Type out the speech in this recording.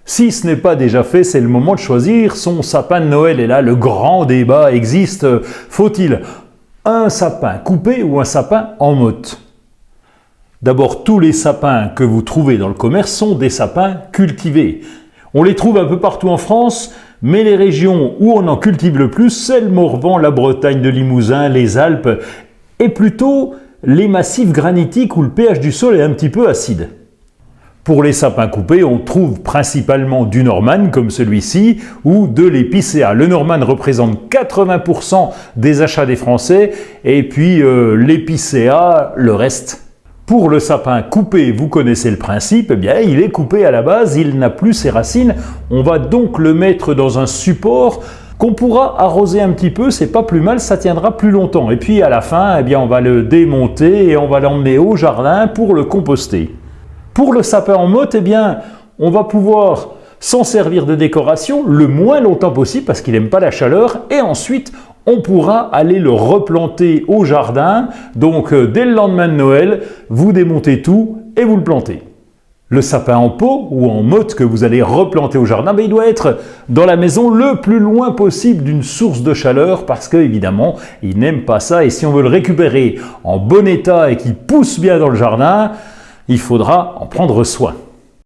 Si ce n'est pas déjà fait, c'est le moment de choisir son sapin de Noël. Et là, le grand débat existe. Faut-il un sapin coupé ou un sapin en motte? D'abord, tous les sapins que vous trouvez dans le commerce sont des sapins cultivés. On les trouve un peu partout en France, mais les régions où on en cultive le plus, c'est le Morvan, la Bretagne de Limousin, les Alpes, et plutôt les massifs granitiques où le pH du sol est un petit peu acide. Pour les sapins coupés, on trouve principalement du Norman, comme celui-ci, ou de l'épicéa. Le Norman représente 80% des achats des Français, et puis l'épicéa, le reste. Pour le sapin coupé, vous connaissez le principe, eh bien il est coupé à la base, il n'a plus ses racines. On va donc le mettre dans un support qu'on pourra arroser un petit peu, c'est pas plus mal, ça tiendra plus longtemps. Et puis à la fin, eh bien on va le démonter et on va l'emmener au jardin pour le composter. Pour le sapin en motte, eh bien on va pouvoir s'en servir de décoration le moins longtemps possible parce qu'il n'aime pas la chaleur, et ensuite on pourra aller le replanter au jardin. Donc dès le lendemain de Noël, vous démontez tout et vous le plantez. Le sapin en pot ou en motte que vous allez replanter au jardin, il doit être dans la maison le plus loin possible d'une source de chaleur parce qu'évidemment, il n'aime pas ça, et si on veut le récupérer en bon état et qu'il pousse bien dans le jardin, il faudra en prendre soin.